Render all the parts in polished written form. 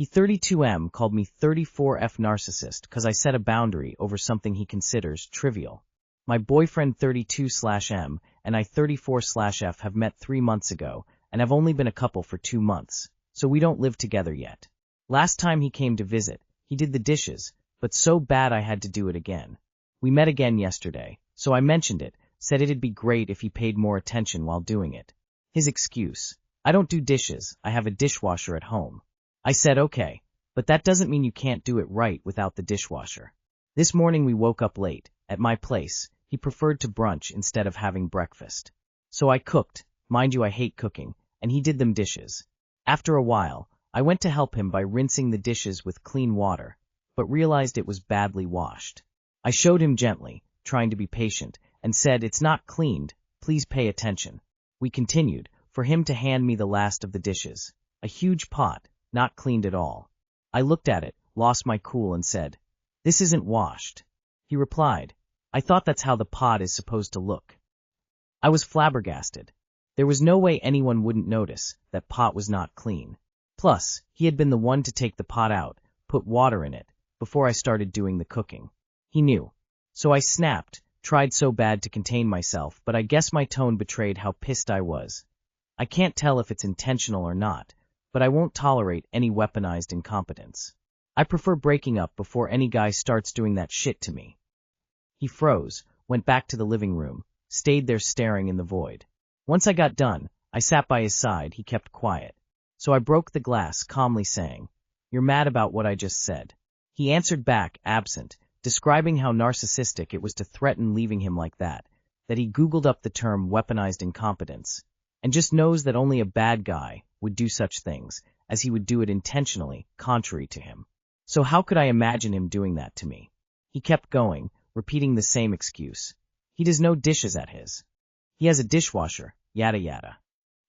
He 32M called me 34F narcissist cause I set a boundary over something he considers trivial. My boyfriend 32/M and I 34/F have met 3 months ago and have only been a couple for 2 months, so we don't live together yet. Last time he came to visit, he did the dishes, but so bad I had to do it again. We met again yesterday, so I mentioned it, said it'd be great if he paid more attention while doing it. His excuse: I don't do dishes, I have a dishwasher at home. I said okay, but that doesn't mean you can't do it right without the dishwasher. This morning we woke up late. At my place, he preferred to brunch instead of having breakfast. So I cooked, mind you I hate cooking, and he did them dishes. After a while, I went to help him by rinsing the dishes with clean water, but realized it was badly washed. I showed him gently, trying to be patient, and said, "It's not cleaned, please pay attention." We continued, for him to hand me the last of the dishes. A huge pot, not cleaned at all. I looked at it, lost my cool and said, "This isn't washed." He replied, "I thought that's how the pot is supposed to look." I was flabbergasted. There was no way anyone wouldn't notice that pot was not clean. Plus, he had been the one to take the pot out, put water in it, before I started doing the cooking. He knew. So I snapped, tried so bad to contain myself, but I guess my tone betrayed how pissed I was. I can't tell if it's intentional or not, but I won't tolerate any weaponized incompetence. I prefer breaking up before any guy starts doing that shit to me. He froze, went back to the living room, stayed there staring in the void. Once I got done, I sat by his side. He kept quiet. So I broke the glass, calmly saying, "You're mad about what I just said." He answered back, absent, describing how narcissistic it was to threaten leaving him like that he Googled up the term weaponized incompetence, and just knows that only a bad guy would do such things, as he would do it intentionally, contrary to him. So how could I imagine him doing that to me? He kept going, repeating the same excuse. He does no dishes at his. He has a dishwasher, yada yada.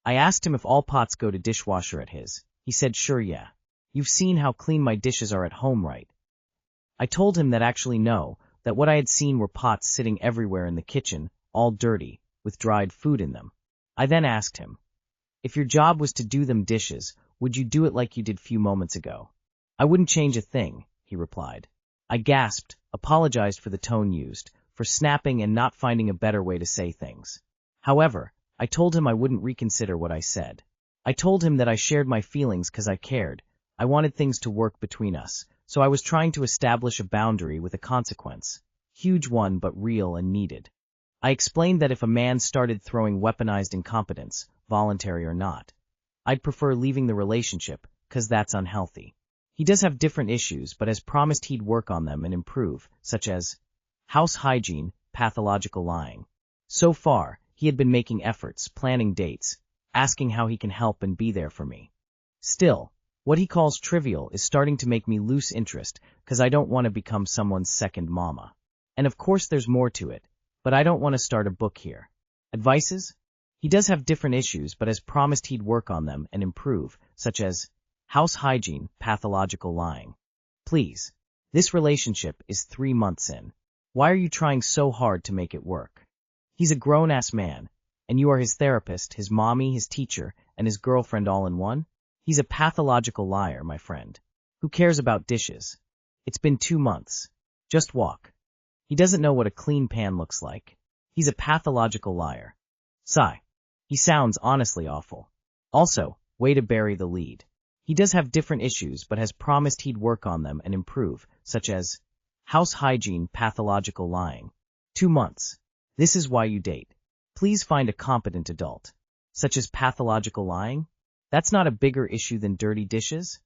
I asked him if all pots go to dishwasher at his. He said sure yeah. You've seen how clean my dishes are at home, right? I told him that actually no, that what I had seen were pots sitting everywhere in the kitchen, all dirty, with dried food in them. I then asked him, if your job was to do them dishes, would you do it like you did few moments ago? I wouldn't change a thing, he replied. I gasped, apologized for the tone used, for snapping and not finding a better way to say things. However, I told him I wouldn't reconsider what I said. I told him that I shared my feelings because I cared. I wanted things to work between us, so I was trying to establish a boundary with a consequence. Huge one, but real and needed. I explained that if a man started throwing weaponized incompetence, voluntary or not, I'd prefer leaving the relationship, because that's unhealthy. He does have different issues, but has promised he'd work on them and improve, such as house hygiene, pathological lying. So far, he had been making efforts, planning dates, asking how he can help and be there for me. Still, what he calls trivial is starting to make me lose interest, because I don't want to become someone's second mama. And of course there's more to it, but I don't want to start a book here. Advices? He does have different issues, but has promised he'd work on them and improve, such as house hygiene, pathological lying. Please. This relationship is 3 months in. Why are you trying so hard to make it work? He's a grown-ass man, and you are his therapist, his mommy, his teacher, and his girlfriend all in one? He's a pathological liar, my friend. Who cares about dishes? It's been 2 months. Just walk. He doesn't know what a clean pan looks like. He's a pathological liar. Sigh. He sounds honestly awful. Also, way to bury the lead. He does have different issues, but has promised he'd work on them and improve, such as house hygiene, pathological lying. 2 months. This is why you date. Please find a competent adult. Such as pathological lying? That's not a bigger issue than dirty dishes?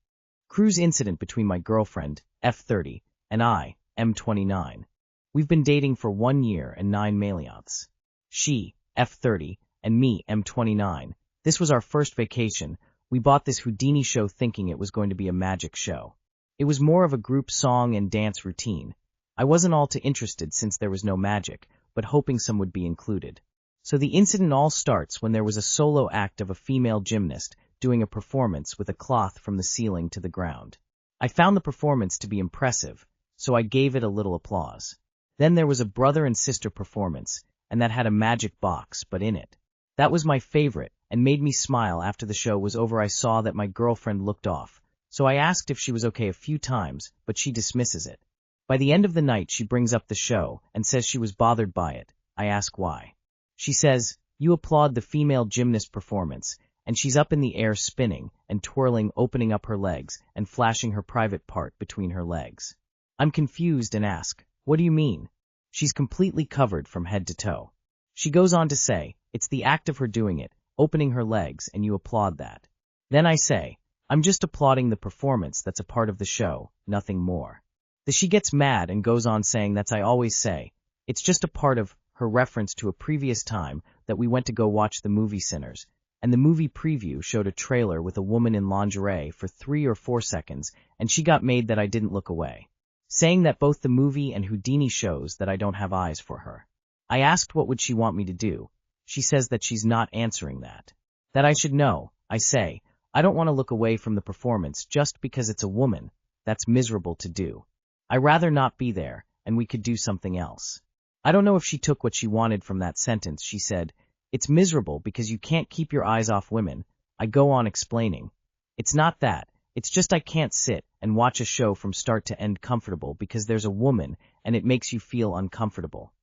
Cruise incident between my girlfriend, F30, and I, M29. We've been dating for 1 year and 9 months. She, F30, and me, M29. This was our first vacation. We bought this Houdini show thinking it was going to be a magic show. It was more of a group song and dance routine. I wasn't all too interested since there was no magic, but hoping some would be included. So the incident all starts when there was a solo act of a female gymnast doing a performance with a cloth from the ceiling to the ground. I found the performance to be impressive, so I gave it a little applause. Then there was a brother and sister performance, and that had a magic box, but in it. That was my favorite, and made me smile. After the show was over I saw that my girlfriend looked off, So I asked if she was okay a few times, but she dismisses it. By the end of the night she brings up the show and says she was bothered by it. I ask why. She says, "You applaud the female gymnast performance," and she's up in the air spinning and twirling, opening up her legs and flashing her private part between her legs. I'm confused and ask, "What do you mean?" She's completely covered from head to toe. She goes on to say, "It's the act of her doing it, opening her legs, and you applaud that." Then I say, "I'm just applauding the performance that's a part of the show, nothing more." Then she gets mad and goes on saying that's I always say, it's just a part of her reference to a previous time that we went to go watch the movie Sinners, and the movie preview showed a trailer with a woman in lingerie for 3 or 4 seconds, and she got mad that I didn't look away, saying that both the movie and Houdini shows that I don't have eyes for her. I asked what would she want me to do. She says that she's not answering that. That I should know. I say, I don't want to look away from the performance just because it's a woman. That's miserable to do. I rather not be there, and we could do something else. I don't know if she took what she wanted from that sentence. She said, "It's miserable because you can't keep your eyes off women." I go on explaining. It's not that. It's just I can't sit and watch a show from start to end comfortable because there's a woman and it makes you feel uncomfortable.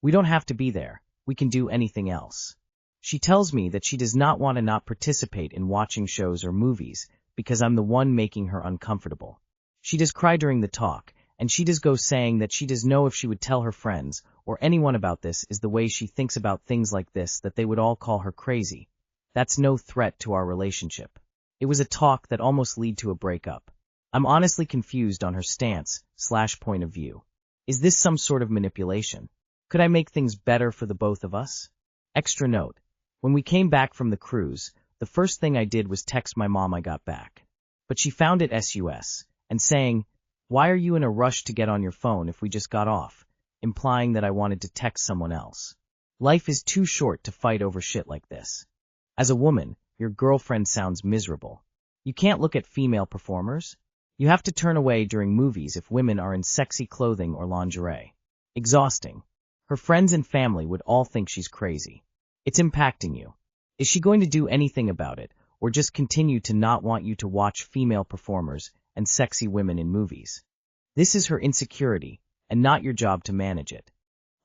We don't have to be there. We can do anything else. She tells me that she does not want to not participate in watching shows or movies because I'm the one making her uncomfortable. She does cry during the talk, and she does go saying that she does know if she would tell her friends or anyone about this is the way she thinks about things like this that they would all call her crazy. That's no threat to our relationship. It was a talk that almost led to a breakup. I'm honestly confused on her stance/point of view. Is this some sort of manipulation? Could I make things better for the both of us? Extra note. When we came back from the cruise, the first thing I did was text my mom I got back. But she found it sus, and saying, "Why are you in a rush to get on your phone if we just got off?" implying that I wanted to text someone else. Life is too short to fight over shit like this. As a woman, your girlfriend sounds miserable. You can't look at female performers. You have to turn away during movies if women are in sexy clothing or lingerie. Exhausting. Her friends and family would all think she's crazy. It's impacting you. Is she going to do anything about it, or just continue to not want you to watch female performers and sexy women in movies? This is her insecurity, and not your job to manage it.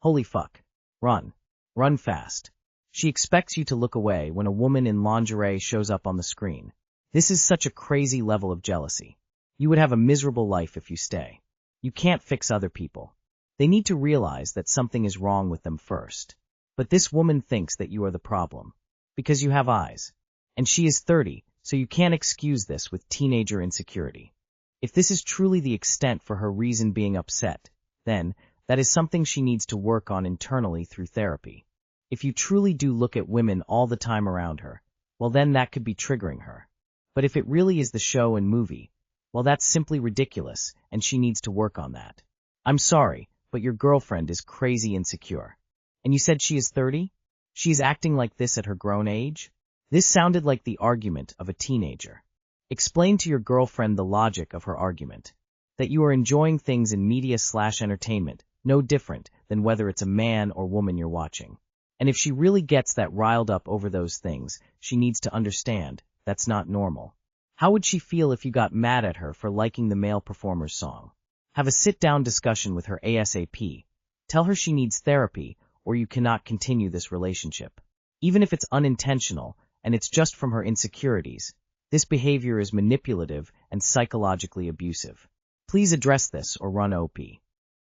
Holy fuck. Run. Run fast. She expects you to look away when a woman in lingerie shows up on the screen. This is such a crazy level of jealousy. You would have a miserable life if you stay. You can't fix other people. They need to realize that something is wrong with them first. But this woman thinks that you are the problem. Because you have eyes. And she is 30, so you can't excuse this with teenager insecurity. If this is truly the extent for her reason being upset, then that is something she needs to work on internally through therapy. If you truly do look at women all the time around her, well then that could be triggering her. But if it really is the show and movie, well that's simply ridiculous, and she needs to work on that. I'm sorry, but your girlfriend is crazy insecure. And you said she is 30? She is acting like this at her grown age? This sounded like the argument of a teenager. Explain to your girlfriend the logic of her argument. That you are enjoying things in media/entertainment, no different than whether it's a man or woman you're watching. And if she really gets that riled up over those things, she needs to understand that's not normal. How would she feel if you got mad at her for liking the male performer's song? Have a sit-down discussion with her ASAP. Tell her she needs therapy, or you cannot continue this relationship. Even if it's unintentional, and it's just from her insecurities, this behavior is manipulative and psychologically abusive. Please address this or run OP.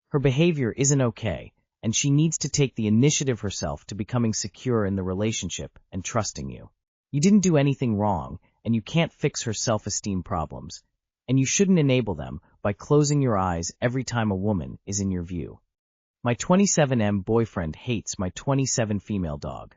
Her behavior isn't okay, and she needs to take the initiative herself to becoming secure in the relationship and trusting you. You didn't do anything wrong, and you can't fix her self-esteem problems, and you shouldn't enable them by closing your eyes every time a woman is in your view. My 27M boyfriend hates my 27 female dog.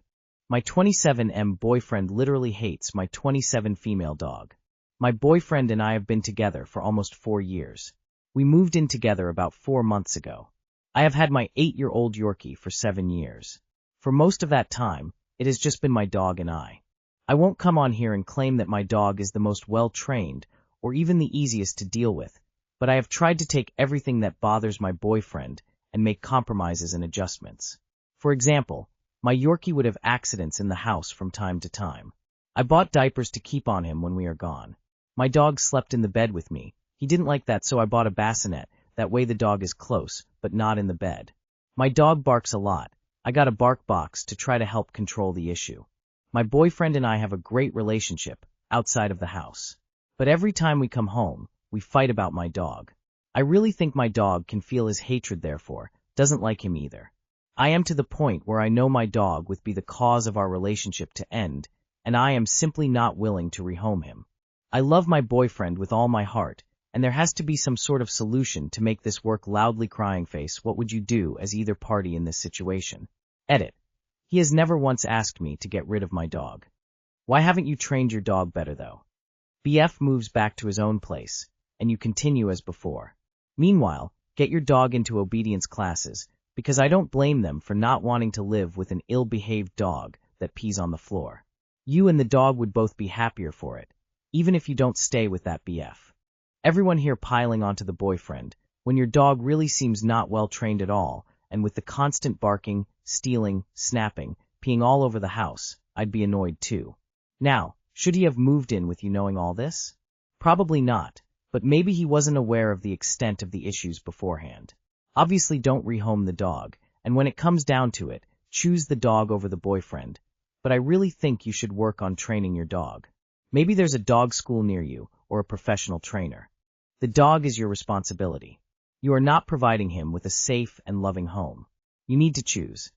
My 27M boyfriend literally hates my 27 female dog. My boyfriend and I have been together for almost 4 years. We moved in together about 4 months ago. I have had my 8-year-old Yorkie for 7 years. For most of that time, it has just been my dog and I. I won't come on here and claim that my dog is the most well-trained or even the easiest to deal with, but I have tried to take everything that bothers my boyfriend and make compromises and adjustments. For example, my Yorkie would have accidents in the house from time to time. I bought diapers to keep on him when we are gone. My dog slept in the bed with me. He didn't like that, so I bought a bassinet. That way the dog is close, but not in the bed. My dog barks a lot. I got a bark box to try to help control the issue. My boyfriend and I have a great relationship outside of the house. But every time we come home, we fight about my dog. I really think my dog can feel his hatred, therefore doesn't like him either. I am to the point where I know my dog would be the cause of our relationship to end, and I am simply not willing to rehome him. I love my boyfriend with all my heart, and there has to be some sort of solution to make this work. Loudly crying face. What would you do as either party in this situation? Edit. He has never once asked me to get rid of my dog. Why haven't you trained your dog better though? BF moves back to his own place, and you continue as before. Meanwhile, get your dog into obedience classes, because I don't blame them for not wanting to live with an ill-behaved dog that pees on the floor. You and the dog would both be happier for it, even if you don't stay with that BF. Everyone here piling onto the boyfriend, when your dog really seems not well trained at all, and with the constant barking, stealing, snapping, peeing all over the house, I'd be annoyed too. Now, should he have moved in with you knowing all this? Probably not, but maybe he wasn't aware of the extent of the issues beforehand. Obviously don't rehome the dog, and when it comes down to it, choose the dog over the boyfriend, but I really think you should work on training your dog. Maybe there's a dog school near you, or a professional trainer. The dog is your responsibility. You are not providing him with a safe and loving home. You need to choose.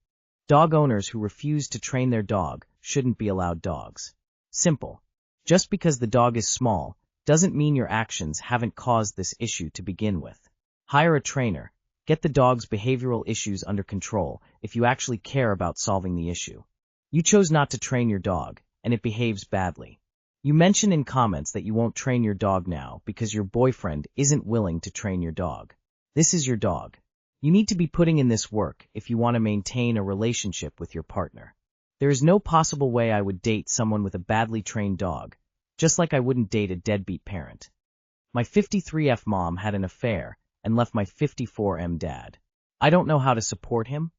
Dog owners who refuse to train their dog shouldn't be allowed dogs. Simple. Just because the dog is small doesn't mean your actions haven't caused this issue to begin with. Hire a trainer. Get the dog's behavioral issues under control if you actually care about solving the issue. You chose not to train your dog, and it behaves badly. You mention in comments that you won't train your dog now because your boyfriend isn't willing to train your dog. This is your dog. You need to be putting in this work if you want to maintain a relationship with your partner. There is no possible way I would date someone with a badly trained dog, just like I wouldn't date a deadbeat parent. My 53F mom had an affair and left my 54M dad. I don't know how to support him.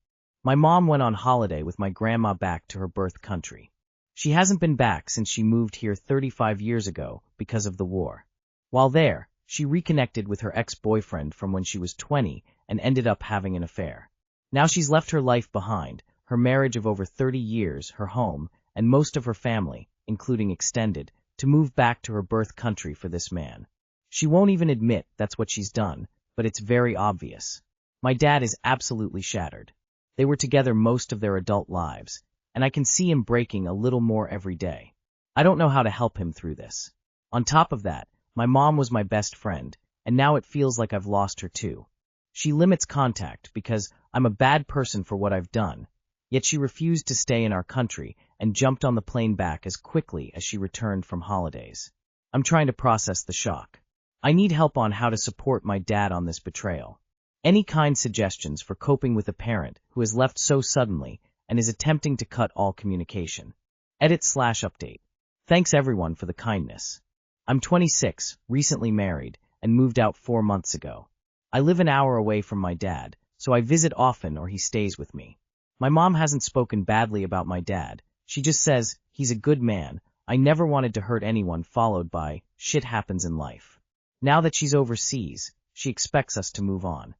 My mom went on holiday with my grandma back to her birth country. She hasn't been back since she moved here 35 years ago because of the war. While there, she reconnected with her ex-boyfriend from when she was 20 and ended up having an affair. Now she's left her life behind, her marriage of over 30 years, her home, and most of her family, including extended, to move back to her birth country for this man. She won't even admit that's what she's done, but it's very obvious. My dad is absolutely shattered. They were together most of their adult lives, and I can see him breaking a little more every day. I don't know how to help him through this. On top of that, my mom was my best friend, and now it feels like I've lost her too. She limits contact because I'm a bad person for what I've done, yet she refused to stay in our country and jumped on the plane back as quickly as she returned from holidays. I'm trying to process the shock. I need help on how to support my dad on this betrayal. Any kind suggestions for coping with a parent who has left so suddenly and is attempting to cut all communication? Edit/update. Thanks everyone for the kindness. I'm 26, recently married, and moved out 4 months ago. I live an hour away from my dad, so I visit often or he stays with me. My mom hasn't spoken badly about my dad. She just says, he's a good man. I never wanted to hurt anyone, followed by, shit happens in life. Now that she's overseas, she expects us to move on.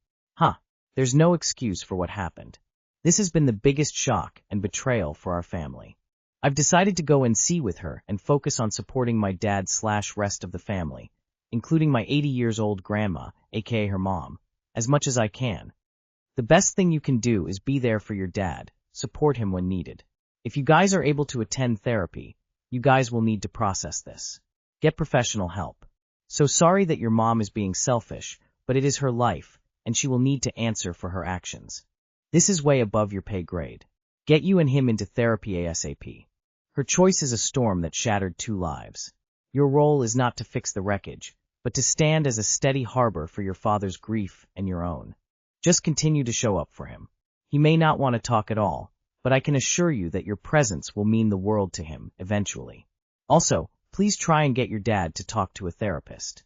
There's no excuse for what happened. This has been the biggest shock and betrayal for our family. I've decided to go and see with her and focus on supporting my dad/rest of the family, including my 80 years old grandma, aka her mom, as much as I can. The best thing you can do is be there for your dad, support him when needed. If you guys are able to attend therapy, you guys will need to process this. Get professional help. So sorry that your mom is being selfish, but it is her life, and she will need to answer for her actions. This is way above your pay grade. Get you and him into therapy ASAP. Her choice is a storm that shattered 2 lives. Your role is not to fix the wreckage, but to stand as a steady harbor for your father's grief and your own. Just continue to show up for him. He may not want to talk at all, but I can assure you that your presence will mean the world to him eventually. Also, please try and get your dad to talk to a therapist.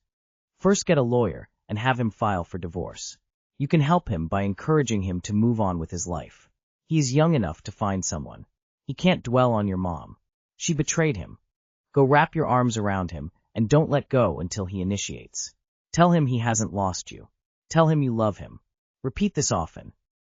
First, get a lawyer and have him file for divorce. You can help him by encouraging him to move on with his life. He is young enough to find someone. He can't dwell on your mom. She betrayed him. Go wrap your arms around him and don't let go until he initiates. Tell him he hasn't lost you. Tell him you love him. Repeat this often.